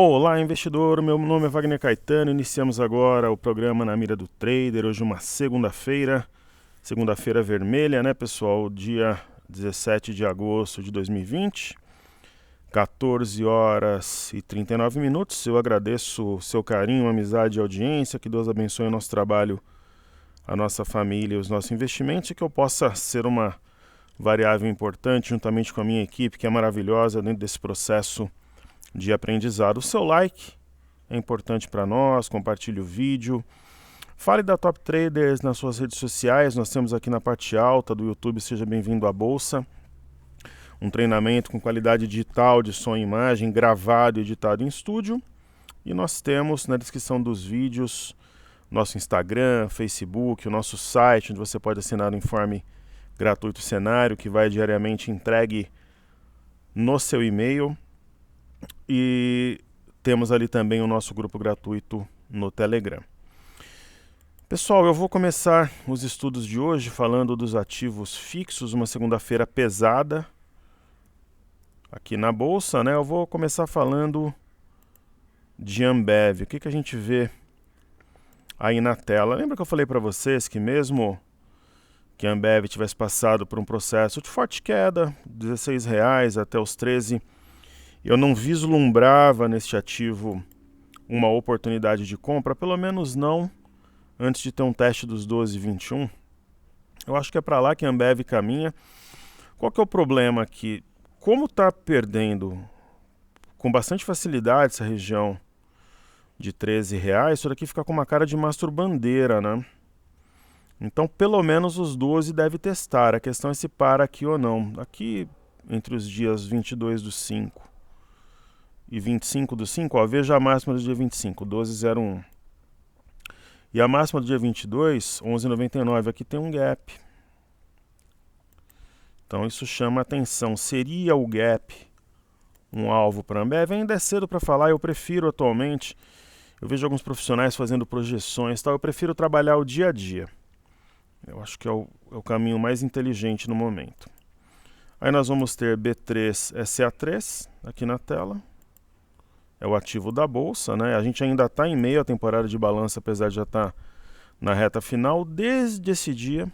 Olá, investidor. Meu nome é Wagner Caetano. Iniciamos agora o programa Na Mira do Trader. Hoje uma segunda-feira vermelha, né, pessoal? Dia 17 de agosto de 2020, 14 horas e 39 minutos. Eu agradeço o seu carinho, amizade e audiência. Que Deus abençoe o nosso trabalho, a nossa família e os nossos investimentos, e que eu possa ser uma variável importante juntamente com a minha equipe, que é maravilhosa dentro desse processo de aprendizado. O seu like é importante para nós, compartilhe o vídeo, fale da Top Traders nas suas redes sociais. Nós temos aqui na parte alta do YouTube, seja bem-vindo à Bolsa, um treinamento com qualidade digital de som e imagem, gravado e editado em estúdio. E nós temos na descrição dos vídeos nosso Instagram, Facebook, o nosso site, onde você pode assinar o informe gratuito Cenário, que vai diariamente entregue no seu e-mail. E temos ali também o nosso grupo gratuito no Telegram. Pessoal, eu vou começar os estudos de hoje falando dos ativos fixos, uma segunda-feira pesada aqui na Bolsa, né? Eu vou começar falando de Ambev. O que a gente vê aí na tela? Lembra que eu falei para vocês que mesmo que a Ambev tivesse passado por um processo de forte queda, R$16 até os 13, eu não vislumbrava neste ativo uma oportunidade de compra, pelo menos não antes de ter um teste dos 12,21. Eu acho que é para lá que a Ambev caminha. Qual que é o problema aqui? Como está perdendo com bastante facilidade essa região de R$13, isso daqui fica com uma cara de masturbandeira, né? Então, pelo menos os 12 deve testar. A questão é se para aqui ou não. Aqui, entre os dias 22/5 e 25/5, ó, veja a máxima do dia 25, 12,01. E a máxima do dia 22, 11,99. Aqui tem um gap. Então isso chama atenção. Seria o gap um alvo para a Ambev? Ainda é cedo para falar. Eu prefiro atualmente, eu vejo alguns profissionais fazendo projeções, tal. Eu prefiro trabalhar o dia a dia. Eu acho que é o caminho mais inteligente no momento. Aí nós vamos ter B3SA3 aqui na tela. É o ativo da Bolsa, né? A gente ainda está em meio à temporada de balanço, apesar de já estar na reta final. Desde esse dia,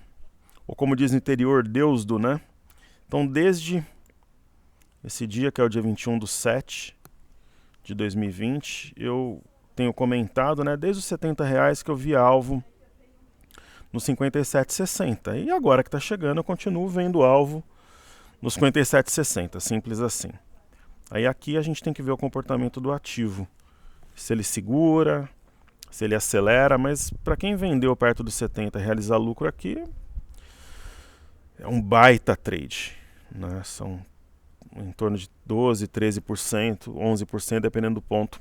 ou como diz no interior, Deus do, né? Então, desde esse dia, que é o dia 21/7 de 2020, eu tenho comentado, né? Desde os R$70 que eu vi alvo nos 57,60. E agora que está chegando, eu continuo vendo alvo nos 57,60. Simples assim. Aí aqui a gente tem que ver o comportamento do ativo. Se ele segura, se ele acelera, mas para quem vendeu perto dos 70 realizar lucro aqui, é um baita trade, né? São em torno de 12%, 13%, 11%, dependendo do ponto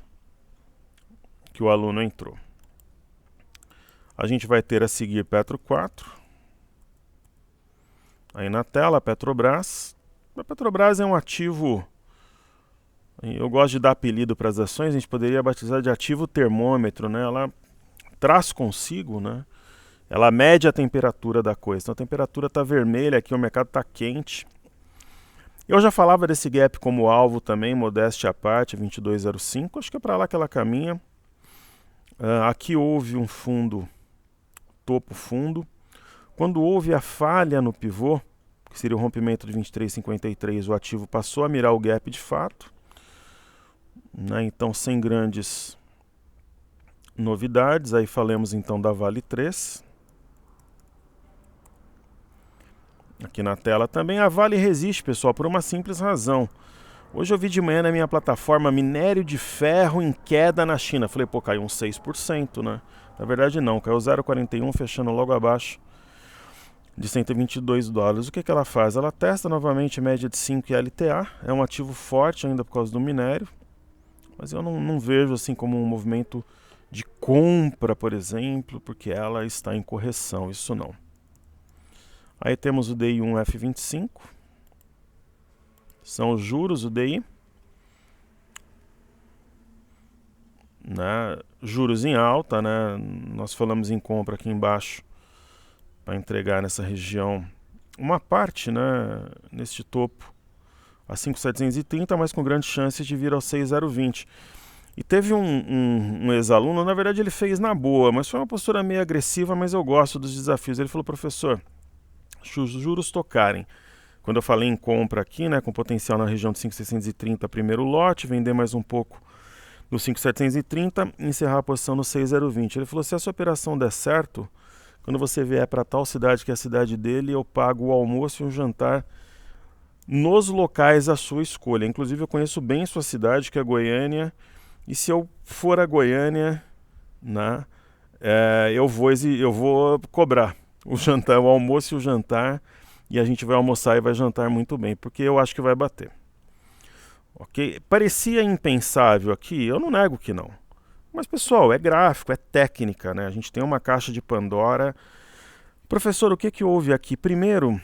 que o aluno entrou. A gente vai ter a seguir Petro 4. Aí na tela, Petrobras. A Petrobras é um ativo, eu gosto de dar apelido para as ações, a gente poderia batizar de ativo termômetro, né? Ela traz consigo, né? Ela mede a temperatura da coisa. Então a temperatura está vermelha aqui, o mercado está quente. Eu já falava desse gap como alvo também, modéstia à parte, 22,05. Acho que é para lá que ela caminha. Aqui houve um fundo, topo fundo. Quando houve a falha no pivô, que seria o rompimento de 23,53, o ativo passou a mirar o gap de fato, né? Então, sem grandes novidades. Aí falamos então da Vale 3. Aqui na tela também. A Vale resiste, pessoal, por uma simples razão. Hoje eu vi de manhã na minha plataforma minério de ferro em queda na China. Falei, pô, caiu uns 6%, né? Na verdade não, caiu 0,41, fechando logo abaixo de $122. O que ela faz? Ela testa novamente média de 5 e LTA. É um ativo forte ainda por causa do minério. Mas eu não vejo assim como um movimento de compra, por exemplo, porque ela está em correção. Isso não. Aí temos o DI1F25. São os juros, o DI. Né? Juros em alta, né? Nós falamos em compra aqui embaixo para entregar nessa região uma parte, né? Neste topo a 5.730, mas com grandes chances de vir ao 6.020. E teve um ex-aluno, na verdade ele fez na boa, mas foi uma postura meio agressiva, mas eu gosto dos desafios. Ele falou, professor, se os juros tocarem, quando eu falei em compra aqui, né, com potencial na região de 5.630, primeiro lote, vender mais um pouco no 5.730 e encerrar a posição no 6.020. Ele falou, se essa operação der certo, quando você vier para tal cidade que é a cidade dele, eu pago o almoço e um jantar nos locais à sua escolha. Inclusive eu conheço bem sua cidade, que é Goiânia, e se eu for a Goiânia, né, eu vou cobrar o jantar, o almoço e o jantar, e a gente vai almoçar e vai jantar muito bem, porque eu acho que vai bater. Ok? Parecia impensável aqui, eu não nego que não. Mas, pessoal, é gráfico, é técnica, né? A gente tem uma caixa de Pandora. Professor, o que que houve aqui? Primeiro,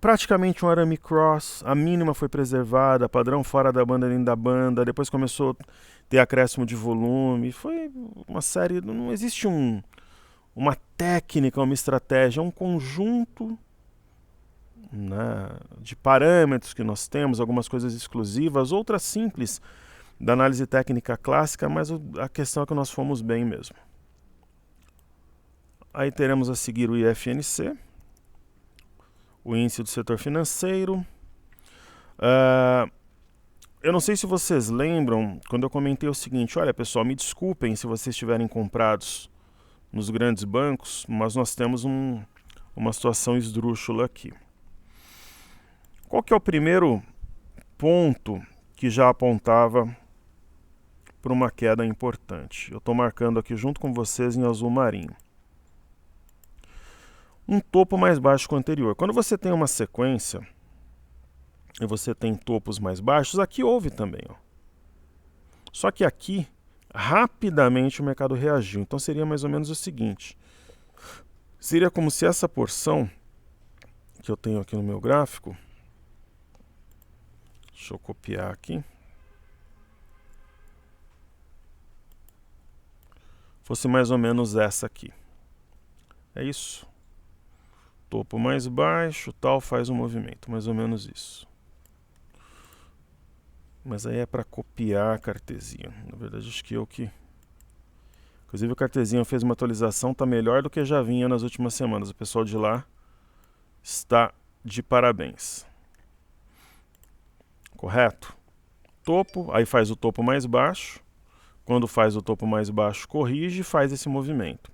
praticamente um arame cross, a mínima foi preservada, padrão fora da banda dentro da banda, depois começou a ter acréscimo de volume, foi uma série, não existe uma técnica, uma estratégia, é um conjunto, né, de parâmetros que nós temos, algumas coisas exclusivas, outras simples da análise técnica clássica, mas a questão é que nós fomos bem mesmo. Aí teremos a seguir o IFNC, o índice do setor financeiro. Eu não sei se vocês lembram, quando eu comentei o seguinte, olha pessoal, me desculpem se vocês estiverem comprados nos grandes bancos, mas nós temos uma situação esdrúxula aqui. Qual que é o primeiro ponto que já apontava para uma queda importante? Eu estou marcando aqui junto com vocês em azul marinho. Um topo mais baixo que o anterior. Quando você tem uma sequência e você tem topos mais baixos, aqui houve também. Ó. Só que aqui, rapidamente o mercado reagiu. Então seria mais ou menos o seguinte. Seria como se essa porção que eu tenho aqui no meu gráfico, deixa eu copiar aqui, fosse mais ou menos essa aqui. É isso. Topo mais baixo, tal, faz um movimento, mais ou menos isso. Mas aí é para copiar a Cartesian. Na verdade, acho que eu que... Inclusive o Cartesian fez uma atualização, está melhor do que já vinha nas últimas semanas. O pessoal de lá está de parabéns. Correto? Topo, aí faz o topo mais baixo. Quando faz o topo mais baixo, corrige e faz esse movimento.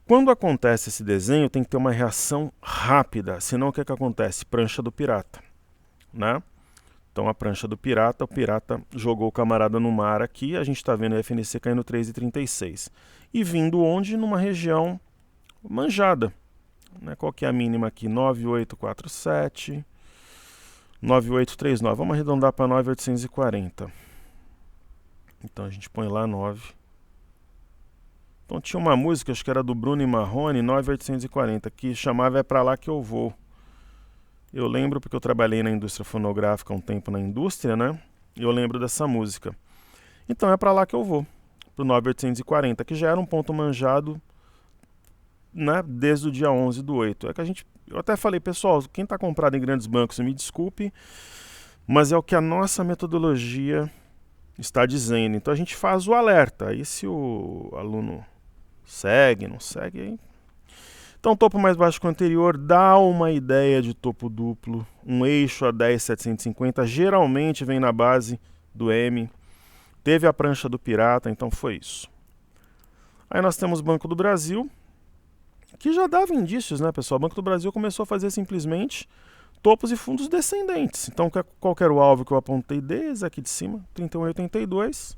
Quando acontece esse desenho, tem que ter uma reação rápida, senão o que acontece? Prancha do pirata, né? Então a prancha do pirata, o pirata jogou o camarada no mar aqui, a gente está vendo o FNC caindo 3,36. E vindo onde? Numa região manjada. Né? Qual que é a mínima aqui? 9,847, 9,839. Vamos arredondar para 9,840. Então a gente põe lá 9. Então tinha uma música, acho que era do Bruno e Marrone, 9,840, que chamava É Pra Lá Que Eu Vou. Eu lembro porque eu trabalhei na indústria fonográfica um tempo na indústria, né? E eu lembro dessa música. Então é pra lá que eu vou, pro 9,840, que já era um ponto manjado, né, desde o dia 11/8. É que eu até falei, pessoal, quem está comprado em grandes bancos, me desculpe, mas é o que a nossa metodologia está dizendo. Então a gente faz o alerta. Aí se o aluno segue, não segue, aí... Então, topo mais baixo que o anterior dá uma ideia de topo duplo, um eixo a 10,750, geralmente vem na base do M, teve a prancha do pirata, então foi isso. Aí nós temos Banco do Brasil, que já dava indícios, né, pessoal? O Banco do Brasil começou a fazer simplesmente topos e fundos descendentes. Então, qual que era o alvo que eu apontei desde aqui de cima? 31,82.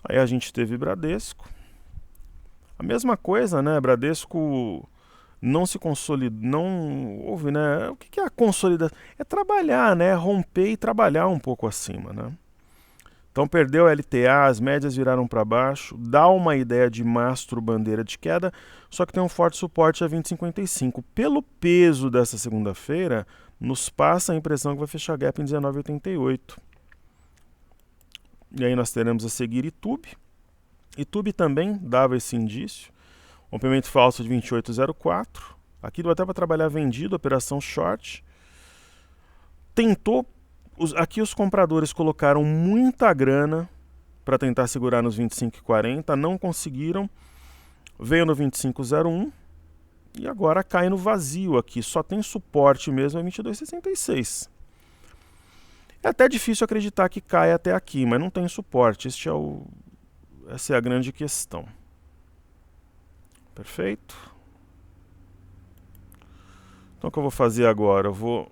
Aí a gente teve Bradesco. A mesma coisa, né? Bradesco... não se consolida, não houve, né? O que é a consolidação? É trabalhar, né? Romper e trabalhar um pouco acima, né? Então perdeu a LTA, as médias viraram para baixo, dá uma ideia de mastro bandeira de queda, só que tem um forte suporte a 20,55. Pelo peso dessa segunda-feira, nos passa a impressão que vai fechar gap em 19,88. E aí nós teremos a seguir Itube. Itube também dava esse indício. Rompimento falso de 28,04. Aqui deu até para trabalhar vendido, operação short. Tentou. Aqui os compradores colocaram muita grana para tentar segurar nos 25,40, não conseguiram, veio no 25,01 e agora cai no vazio aqui, só tem suporte mesmo a 22,66. É até difícil acreditar que caia até aqui, mas não tem suporte, essa é a grande questão. Perfeito? Então o que eu vou fazer agora? Eu vou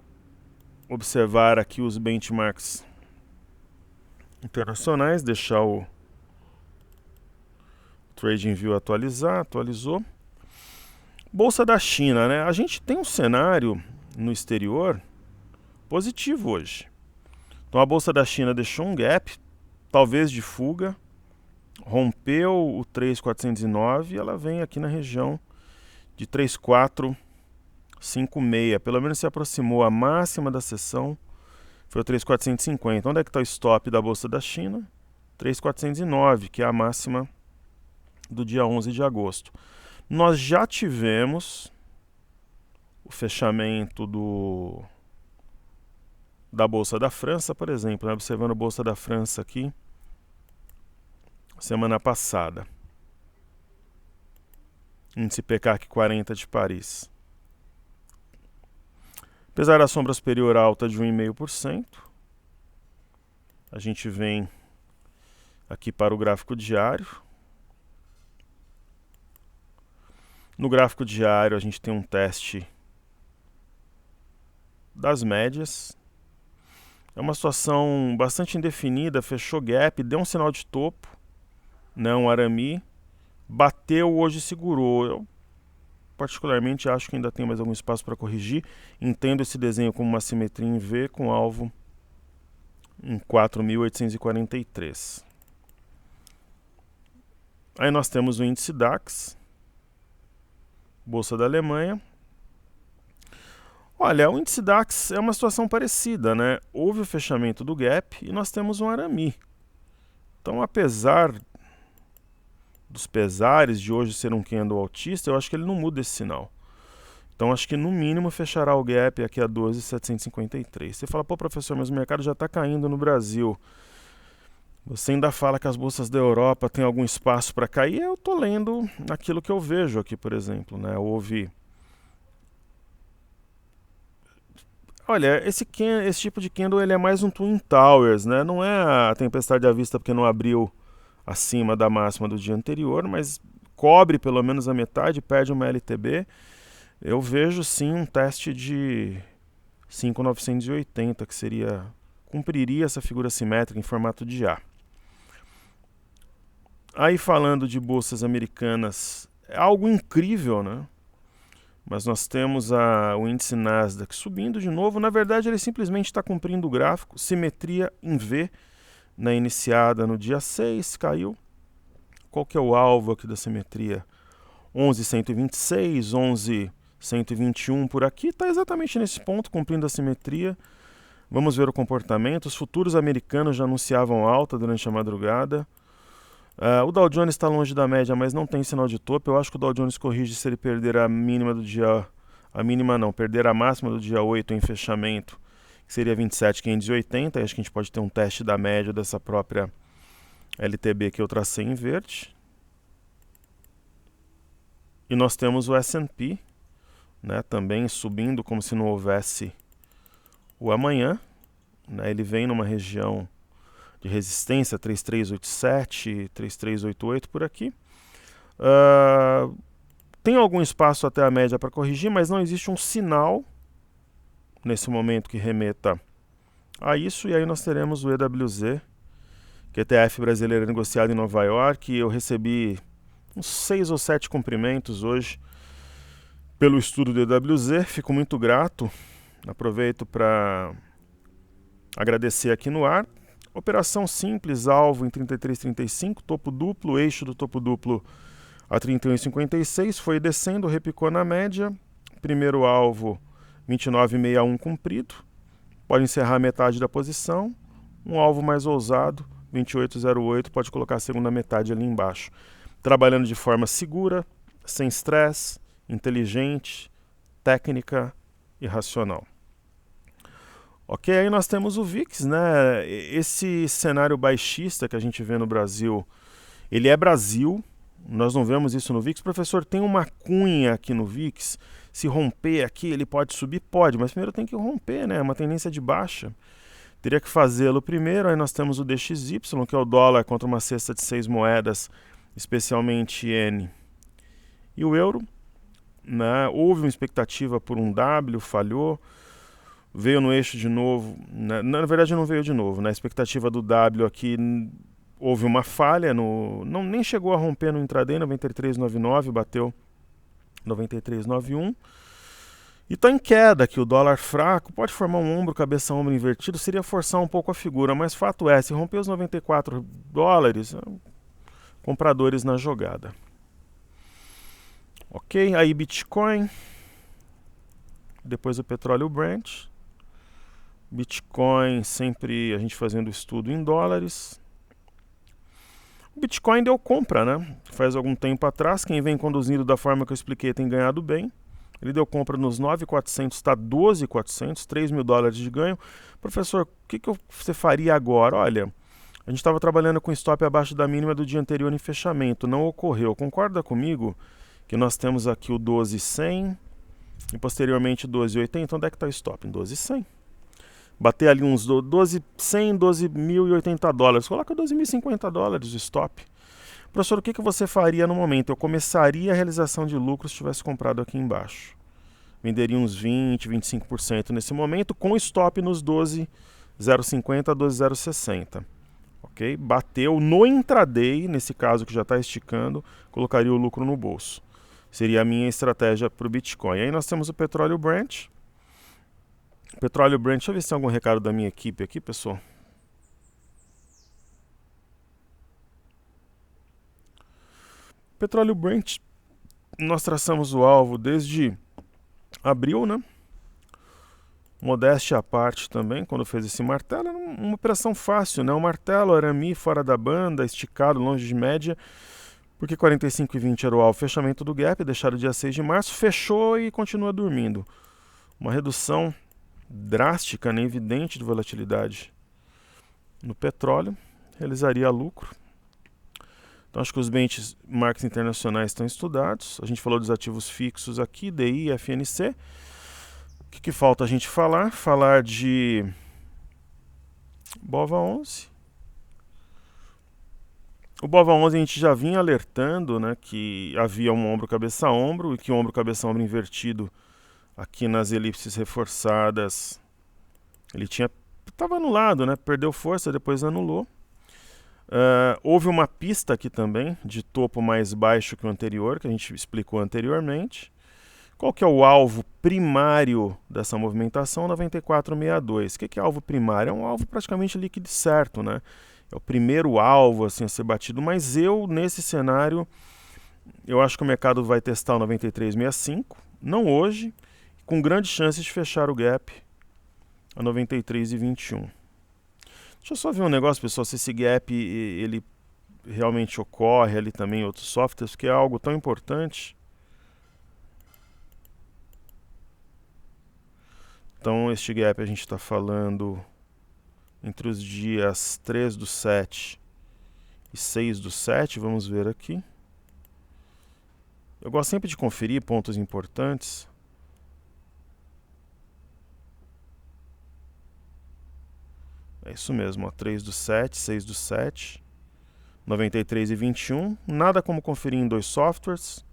observar aqui os benchmarks internacionais, deixar o TradingView atualizou. Bolsa da China, né? A gente tem um cenário no exterior positivo hoje. Então a Bolsa da China deixou um gap, talvez de fuga, rompeu o 3.409 e ela vem aqui na região de 3.456, pelo menos se aproximou a máxima da sessão, foi o 3.450. Onde é que está o stop da Bolsa da China? 3.409, que é a máxima do dia 11 de agosto. Nós já tivemos o fechamento da Bolsa da França, por exemplo, né? Observando a Bolsa da França aqui, semana passada. Índice PCAC 40 de Paris. Apesar da sombra superior alta de 1,5%, a gente vem aqui para o gráfico diário. No gráfico diário a gente tem um teste das médias. É uma situação bastante indefinida, fechou gap, deu um sinal de topo, né, um arame, bateu, hoje segurou. Eu particularmente acho que ainda tem mais algum espaço para corrigir. Entendo esse desenho como uma simetria em V com alvo em 4.843. Aí nós temos o índice DAX, Bolsa da Alemanha. Olha, o índice DAX é uma situação parecida, né? Houve o fechamento do gap e nós temos um arame. Então, apesar dos pesares de hoje ser um candle altista, eu acho que ele não muda esse sinal. Então, acho que no mínimo fechará o gap aqui a 12.753. Você fala, pô, professor, mas o mercado já está caindo no Brasil. Você ainda fala que as bolsas da Europa têm algum espaço para cair? Eu estou lendo aquilo que eu vejo aqui, por exemplo, né? Olha, esse tipo de candle ele é mais um Twin Towers, né? Não é a tempestade à vista porque não abriu acima da máxima do dia anterior, mas cobre pelo menos a metade, perde uma LTB. Eu vejo sim um teste de 5.980, que cumpriria essa figura simétrica em formato de A. Aí falando de bolsas americanas, é algo incrível, né? Mas nós temos o índice Nasdaq subindo de novo. Na verdade, ele simplesmente está cumprindo o gráfico, simetria em V, na iniciada no dia 6, caiu. Qual que é o alvo aqui da simetria? 11.126, 11.121 por aqui, está exatamente nesse ponto, cumprindo a simetria. Vamos ver o comportamento. Os futuros americanos já anunciavam alta durante a madrugada. O Dow Jones está longe da média, mas não tem sinal de topo. Eu acho que o Dow Jones corrige se ele perder a mínima do dia... perder a máxima do dia 8 em fechamento, que seria 27.580. Acho que a gente pode ter um teste da média dessa própria LTB que eu tracei em verde. E nós temos o S&P, né, também subindo como se não houvesse o amanhã. Né, ele vem numa região de resistência 3387, 3388 por aqui. Tem algum espaço até a média para corrigir, mas não existe um sinal nesse momento que remeta a isso. E aí nós teremos o EWZ, que é ETF brasileiro negociado em Nova York. Eu recebi uns 6 ou 7 cumprimentos hoje pelo estudo do EWZ. Fico muito grato. Aproveito para agradecer aqui no ar. Operação simples, alvo em 33,35, topo duplo, eixo do topo duplo a 31,56, foi descendo, repicou na média, primeiro alvo 29,61 cumprido, pode encerrar metade da posição, um alvo mais ousado, 28,08, pode colocar a segunda metade ali embaixo. Trabalhando de forma segura, sem estresse, inteligente, técnica e racional. Ok, aí nós temos o VIX, né? Esse cenário baixista que a gente vê no Brasil, ele é Brasil, nós não vemos isso no VIX. Professor, tem uma cunha aqui no VIX, se romper aqui ele pode subir? Pode, mas primeiro tem que romper, né? É uma tendência de baixa. Teria que fazê-lo primeiro, aí nós temos o DXY, que é o dólar contra uma cesta de 6 moedas, especialmente N e o euro. Né? Houve uma expectativa por um W, falhou, veio no eixo de novo, né? Na verdade não veio de novo, né? A expectativa do W aqui, houve uma falha, nem chegou a romper no intraday, 93,99, bateu 93,91. E está em queda aqui, o dólar fraco, pode formar um ombro, cabeça-ombro invertido, seria forçar um pouco a figura, mas fato é, se romper os 94 dólares, compradores na jogada. Ok, aí Bitcoin, depois o petróleo Brent, Bitcoin sempre a gente fazendo estudo em dólares. O Bitcoin deu compra, né? Faz algum tempo atrás, quem vem conduzindo da forma que eu expliquei tem ganhado bem. Ele deu compra nos 9.400, está 12.400, 3 mil dólares de ganho. Professor, o que você faria agora? Olha, a gente estava trabalhando com stop abaixo da mínima do dia anterior em fechamento, não ocorreu. Concorda comigo que nós temos aqui o 12.100 e posteriormente 12.80? Onde é que está o stop? Em 12.100. Bater ali uns 12.100, 12.080 dólares. Coloca 12.050 dólares o stop. Professor, o que você faria no momento? Eu começaria a realização de lucro se tivesse comprado aqui embaixo. Venderia uns 20, 25% nesse momento, com stop nos 12.050 a 12.060. Ok? Bateu no intraday, nesse caso que já está esticando, colocaria o lucro no bolso. Seria a minha estratégia para o Bitcoin. Aí nós temos o petróleo Brent. Petróleo Brent, deixa eu ver se tem algum recado da minha equipe aqui, pessoal. Petróleo Brent, nós traçamos o alvo desde abril, né? Modéstia à parte também, quando fez esse martelo, era uma operação fácil, né? O martelo, arame fora da banda, esticado, longe de média, porque 45,20 era o alvo, fechamento do gap, deixado dia 6 de março, fechou e continua dormindo. Uma redução drástica, né, evidente de volatilidade no petróleo, realizaria lucro. Então acho que os benchmarks internacionais estão estudados. A gente falou dos ativos fixos aqui, DI e FNC. O que falta a gente falar? Falar de BOVA11. O BOVA11 a gente já vinha alertando, né, que havia um ombro cabeça a ombro e que o ombro cabeça a ombro invertido aqui nas elipses reforçadas, ele estava anulado, né? Perdeu força, depois anulou. Houve uma pista aqui também, de topo mais baixo que o anterior, que a gente explicou anteriormente. Qual que é o alvo primário dessa movimentação? 94,62. O que é alvo primário? É um alvo praticamente líquido certo, né? É o primeiro alvo assim, a ser batido, mas nesse cenário, eu acho que o mercado vai testar o 93,65, não hoje, com grandes chances de fechar o gap a 93,21. Deixa eu só ver um negócio, pessoal, se esse gap ele realmente ocorre ali também em outros softwares, porque é algo tão importante. Então, este gap a gente está falando entre os dias 3/7 e 6/7, vamos ver aqui. Eu gosto sempre de conferir pontos importantes. É isso mesmo, ó, 3/7, 6/7, 93,21. Nada como conferir em dois softwares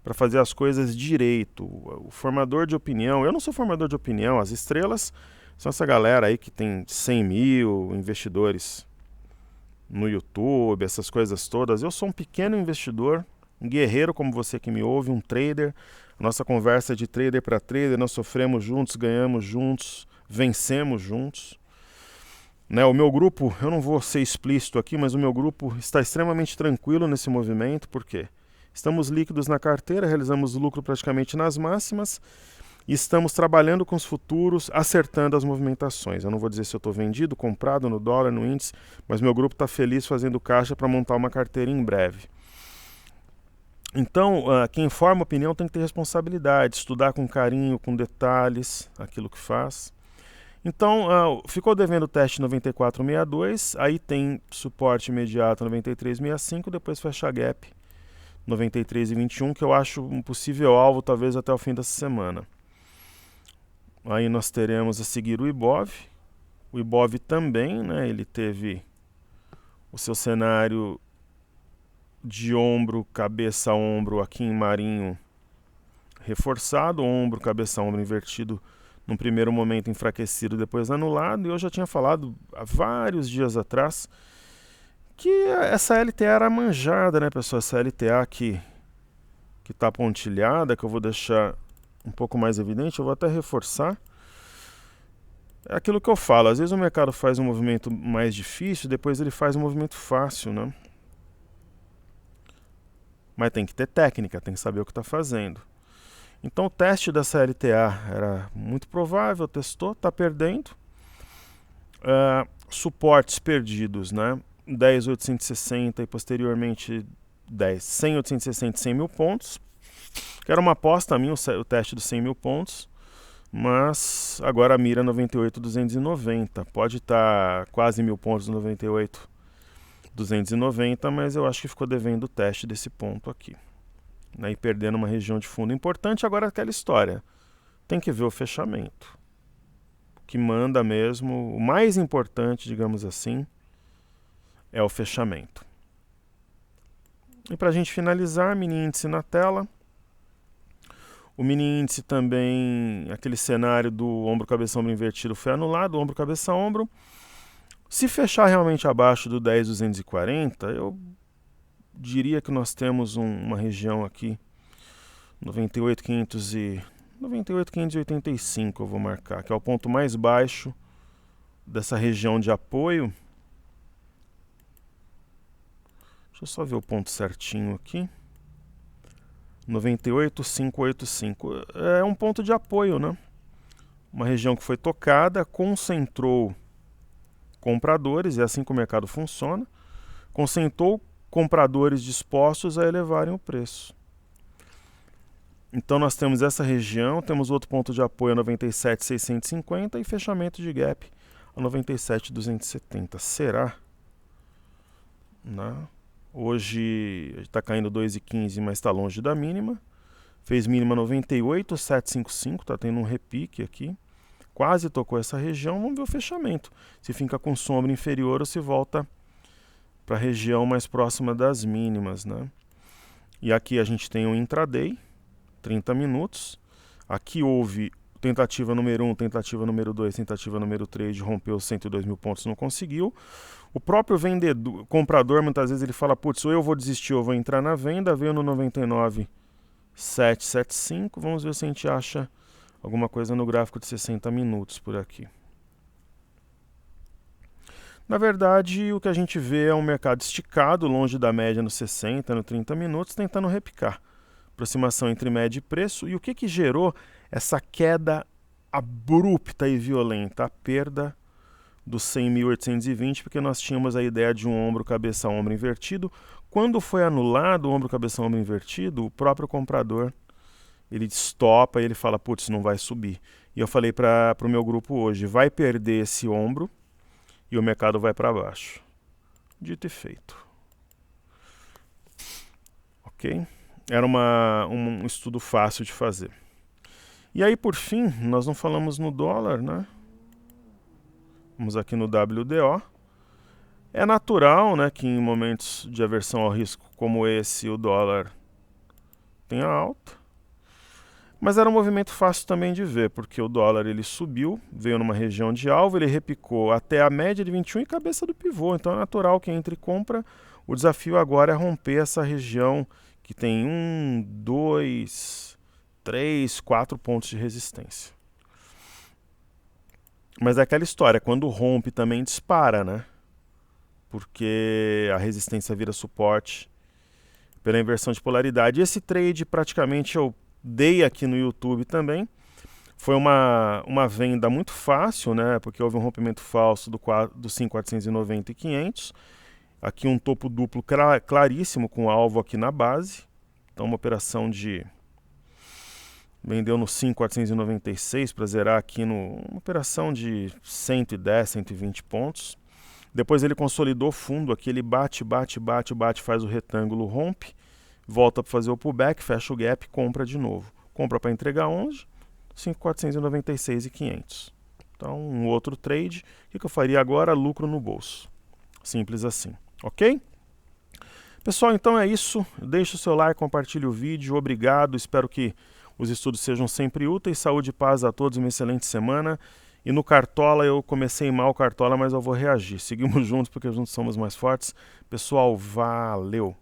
para fazer as coisas direito. O formador de opinião, eu não sou formador de opinião, as estrelas são essa galera aí que tem 100 mil investidores no YouTube, essas coisas todas. Eu sou um pequeno investidor, um guerreiro como você que me ouve, um trader. A nossa conversa é de trader para trader, nós sofremos juntos, ganhamos juntos, vencemos juntos. Né, o meu grupo, eu não vou ser explícito aqui, mas o meu grupo está extremamente tranquilo nesse movimento, por quê? Estamos líquidos na carteira, realizamos lucro praticamente nas máximas e estamos trabalhando com os futuros, acertando as movimentações. Eu não vou dizer se eu estou vendido, comprado no dólar, no índice, mas meu grupo está feliz fazendo caixa para montar uma carteira em breve. Então, quem forma opinião tem que ter responsabilidade, estudar com carinho, com detalhes, aquilo que faz. Então, ficou devendo o teste 94,62, aí tem suporte imediato 93,65, depois fecha gap 93,21, que eu acho um possível alvo talvez até o fim dessa semana. Aí nós teremos a seguir o Ibov. O Ibov também, né, ele teve o seu cenário de ombro, cabeça, ombro aqui em Marinho reforçado, ombro, cabeça, ombro invertido num primeiro momento enfraquecido, depois anulado, e eu já tinha falado há vários dias atrás que essa LTA era manjada, né, pessoal? Essa LTA que está pontilhada, que eu vou deixar um pouco mais evidente, eu vou até reforçar. É aquilo que eu falo, às vezes o mercado faz um movimento mais difícil, depois ele faz um movimento fácil, né? Mas tem que ter técnica, tem que saber o que está fazendo. Então o teste dessa LTA era muito provável, testou, está perdendo. Suportes perdidos, né? 10.860 e posteriormente 100.860 e 100 mil pontos. Que era uma aposta minha, o teste dos 100 mil pontos. Mas agora a mira 98.290. Pode estar quase 1.000 pontos no 98.290, mas eu acho que ficou devendo o teste desse ponto aqui. E perdendo uma região de fundo importante. Agora aquela história, tem que ver o fechamento, o que manda mesmo, o mais importante, digamos assim, é o fechamento. E para a gente finalizar, mini índice na tela. O mini índice também, aquele cenário do ombro, cabeça, ombro invertido foi anulado, ombro, cabeça, ombro. Se fechar realmente abaixo do 10.240, eu diria que nós temos uma região aqui, 98.585 eu vou marcar, que é o ponto mais baixo dessa região de apoio. Deixa eu só ver o ponto certinho aqui. 98.585. É um ponto de apoio, né? Uma região que foi tocada, concentrou compradores, é assim que o mercado funciona, concentrou compradores dispostos a elevarem o preço. Então nós temos essa região, temos outro ponto de apoio a 97.650 e fechamento de gap a 97.270. Será? Não. Hoje está caindo 2,15, mas está longe da mínima. Fez mínima 98.755, está tendo um repique aqui. Quase tocou essa região, vamos ver o fechamento. Se fica com sombra inferior ou se volta para a região mais próxima das mínimas, né? E aqui a gente tem um intraday, 30 minutos. Aqui houve tentativa número 1, tentativa número 2, tentativa número 3 de romper os 102 mil pontos, não conseguiu. O próprio vendedor, comprador, muitas vezes ele fala, putz, ou eu vou desistir ou vou entrar na venda, veio no 99.775, vamos ver se a gente acha alguma coisa no gráfico de 60 minutos por aqui. Na verdade, o que a gente vê é um mercado esticado, longe da média no 60, no 30 minutos, tentando repicar. Aproximação entre média e preço. E o que gerou essa queda abrupta e violenta? A perda dos 100.820, porque nós tínhamos a ideia de um ombro, cabeça, ombro invertido. Quando foi anulado o ombro, cabeça, ombro invertido, o próprio comprador, ele estopa e ele fala, putz, não vai subir. E eu falei para o meu grupo hoje, vai perder esse ombro e o mercado vai para baixo. Dito e feito. Ok? Era um estudo fácil de fazer. E aí, por fim, nós não falamos no dólar, né? Vamos aqui no WDO. É natural, né, que em momentos de aversão ao risco como esse, o dólar tenha alta. Mas era um movimento fácil também de ver, porque o dólar ele subiu, veio numa região de alvo, ele repicou até a média de 21 e cabeça do pivô. Então é natural que entre e compra. O desafio agora é romper essa região que tem 1, 2, 3, 4 pontos de resistência. Mas é aquela história, quando rompe também dispara, né? Porque a resistência vira suporte pela inversão de polaridade. Esse trade praticamente eu dei aqui no YouTube também. Foi uma venda muito fácil, né? Porque houve um rompimento falso do 5.490 e 500. Aqui um topo duplo claríssimo com alvo aqui na base. Então uma operação de vendeu no 5.496 para zerar aqui numa operação de 110, 120 pontos. Depois ele consolidou fundo, aqui ele bate, faz o retângulo, rompe, volta para fazer o pullback, fecha o gap, compra de novo. Compra para entregar onde? 5.496,500. Então, um outro trade. O que eu faria agora? Lucro no bolso. Simples assim, ok? Pessoal, então é isso. Deixe o seu like, compartilhe o vídeo. Obrigado, espero que os estudos sejam sempre úteis. Saúde e paz a todos, uma excelente semana. E no Cartola, eu comecei mal o Cartola, mas eu vou reagir. Seguimos juntos porque juntos somos mais fortes. Pessoal, valeu!